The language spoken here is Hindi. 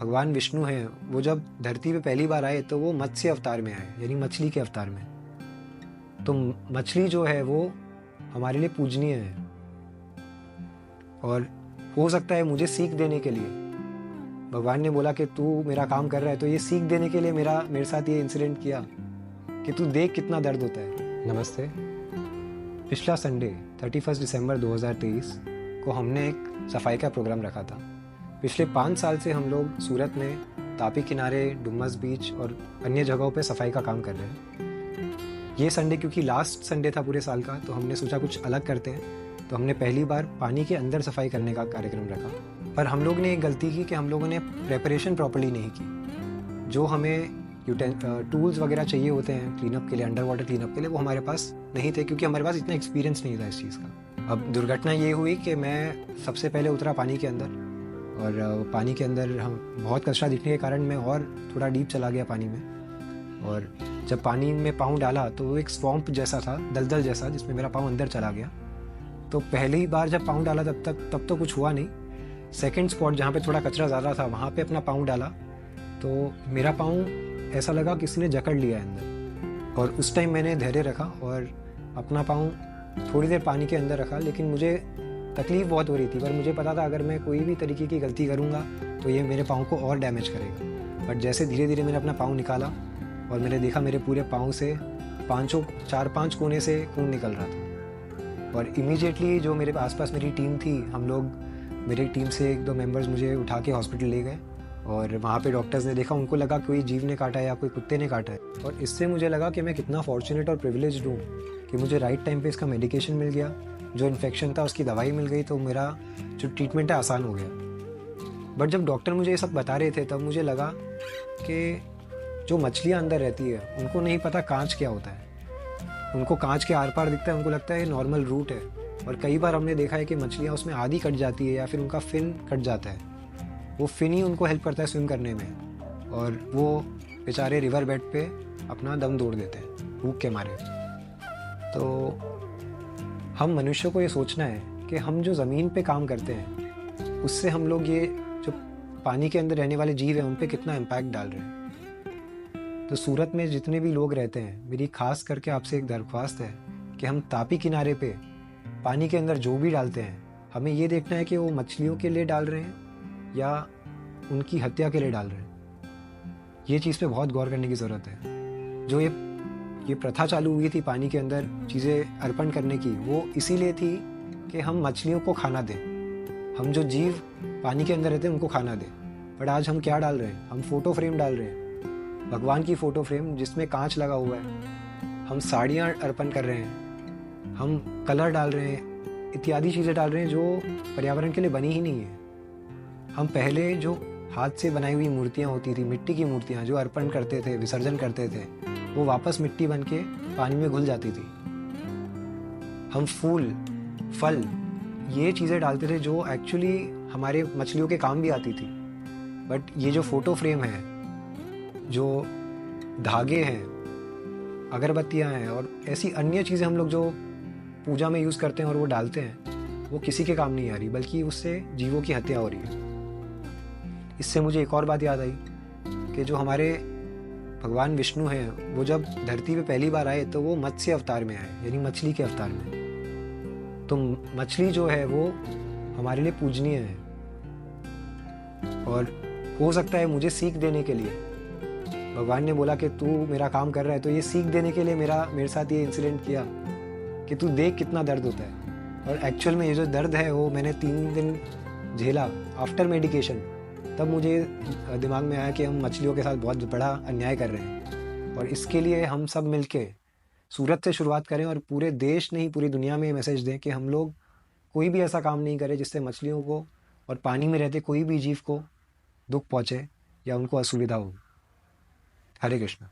भगवान विष्णु हैं, वो जब धरती पे पहली बार आए तो वो मत्स्य अवतार में आए, यानी मछली के अवतार में। तो मछली जो है वो हमारे लिए पूजनीय है, और हो सकता है मुझे सीख देने के लिए भगवान ने बोला कि तू मेरा काम कर रहा है, तो ये सीख देने के लिए मेरे साथ ये इंसिडेंट किया कि तू देख कितना दर्द होता है। नमस्ते। पिछला संडे 31 दिसंबर 2023 को हमने एक सफाई का प्रोग्राम रखा था। पिछले 5 साल से हम लोग सूरत में तापी किनारे, डुमस बीच और अन्य जगहों पे सफाई का काम कर रहे हैं। ये संडे क्योंकि लास्ट संडे था पूरे साल का, तो हमने सोचा कुछ अलग करते हैं। तो हमने पहली बार पानी के अंदर सफाई करने का कार्यक्रम रखा। पर हम लोग ने एक गलती की कि हम लोगों ने प्रेपरेशन प्रॉपर्ली नहीं की। जो हमें टूल्स वगैरह चाहिए होते हैं क्लीनअप के लिए, अंडर वाटर क्लीनअप के लिए, वो हमारे पास नहीं थे, क्योंकि हमारे पास इतना एक्सपीरियंस नहीं था इस चीज़ का। अब दुर्घटना ये हुई कि मैं सबसे पहले उतरा पानी के अंदर, और पानी के अंदर हम बहुत कचरा दिखने के कारण मैं और थोड़ा डीप चला गया पानी में। और जब पानी में पाँव डाला तो वो एक स्वॉम्प जैसा था, दलदल जैसा, जिसमें मेरा पाँव अंदर चला गया। तो पहली बार जब पाँव डाला तब तो कुछ हुआ नहीं। सेकंड स्पॉट जहाँ पे थोड़ा कचरा ज़्यादा था, वहाँ पे अपना पाँव डाला तो मेरा पाँव ऐसा लगा किसी ने जकड़ लिया है अंदर। और उस टाइम मैंने धैर्य रखा और अपना पाँव थोड़ी देर पानी के अंदर रखा, लेकिन मुझे तकलीफ़ बहुत हो रही थी। पर मुझे पता था अगर मैं कोई भी तरीके की गलती करूँगा तो ये मेरे पाँव को और डैमेज करेगा। बट जैसे धीरे धीरे मैंने अपना पाँव निकाला और मैंने देखा मेरे पूरे पाँव से 4-5 कोने से खून निकल रहा था। और इमीडिएटली जो मेरे आसपास मेरी टीम थी, हम लोग, मेरी टीम से 1-2 मेंबर्स मुझे उठा के हॉस्पिटल ले गए। और वहाँ पे डॉक्टर्स ने देखा, उनको लगा कोई जीव ने काटा है या कोई कुत्ते ने काटा है। और इससे मुझे लगा कि मैं कितना फॉर्चुनेट और प्रिविलेज्ड हूँ कि मुझे राइट टाइम पे इसका मेडिकेशन मिल गया, जो इन्फेक्शन था उसकी दवाई मिल गई, तो मेरा जो ट्रीटमेंट है आसान हो गया। बट जब डॉक्टर मुझे ये सब बता रहे थे तब मुझे लगा कि जो मछलियाँ अंदर रहती है उनको नहीं पता कांच क्या होता है। उनको कांच के आर पार दिखता है, उनको लगता है ये नॉर्मल रूट है। और कई बार हमने देखा है कि मछलियाँ उसमें आधी कट जाती है या फिर उनका फिन कट जाता है। वो फिन ही उनको हेल्प करता है स्विम करने में, और वो बेचारे रिवर बेड पे अपना दम तोड़ देते हैं भूख के मारे। तो हम मनुष्यों को ये सोचना है कि हम जो ज़मीन पे काम करते हैं उससे हम लोग ये जो पानी के अंदर रहने वाले जीव हैं उन पे कितना इम्पैक्ट डाल रहे हैं। तो सूरत में जितने भी लोग रहते हैं, मेरी खास करके आपसे एक दरख्वास्त है कि हम तापी किनारे पे पानी के अंदर जो भी डालते हैं, हमें ये देखना है कि वो मछलियों के लिए डाल रहे हैं या उनकी हत्या के लिए डाल रहे हैं। ये चीज़ पे बहुत गौर करने की ज़रूरत है। जो ये प्रथा चालू हुई थी पानी के अंदर चीज़ें अर्पण करने की, वो इसीलिए थी कि हम मछलियों को खाना दें, हम जो जीव पानी के अंदर रहते हैं उनको खाना दें। बट आज हम क्या डाल रहे हैं? हम फ़ोटो फ्रेम डाल रहे हैं, भगवान की फ़ोटो फ्रेम जिसमें कांच लगा हुआ है। हम साड़ियाँ अर्पण कर रहे हैं, हम कलर डाल रहे हैं, इत्यादि चीज़ें डाल रहे हैं जो पर्यावरण के लिए बनी ही नहीं है। हम पहले जो हाथ से बनाई हुई मूर्तियाँ होती थी, मिट्टी की मूर्तियाँ जो अर्पण करते थे, विसर्जन करते थे, वो वापस मिट्टी बन के पानी में घुल जाती थी। हम फूल, फल, ये चीज़ें डालते थे जो एक्चुअली हमारे मछलियों के काम भी आती थी। बट ये जो फ़ोटो फ्रेम है, जो धागे हैं, अगरबत्तियाँ हैं और ऐसी अन्य चीज़ें हम लोग जो पूजा में यूज़ करते हैं और वो डालते हैं, वो किसी के काम नहीं आ रही, बल्कि उससे जीवों की हत्या हो रही है। इससे मुझे एक और बात याद आई कि जो हमारे भगवान विष्णु हैं, वो जब धरती पे पहली बार आए तो वो मत्स्य अवतार में आए, यानी मछली के अवतार में। तो मछली जो है वो हमारे लिए पूजनीय है, और हो सकता है मुझे सीख देने के लिए भगवान ने बोला कि तू मेरा काम कर रहा है, तो ये सीख देने के लिए मेरे साथ ये इंसिडेंट किया कि तू देख कितना दर्द होता है। और एक्चुअल में ये जो दर्द है वो मैंने 3 दिन झेला आफ्टर मेडिकेशन। तब मुझे दिमाग में आया कि हम मछलियों के साथ बहुत बड़ा अन्याय कर रहे हैं, और इसके लिए हम सब मिलके सूरत से शुरुआत करें और पूरे देश नहीं पूरी दुनिया में ये मैसेज दें कि हम लोग कोई भी ऐसा काम नहीं करें जिससे मछलियों को और पानी में रहते कोई भी जीव को दुख पहुँचे या उनको असुविधा हो। हरे कृष्ण।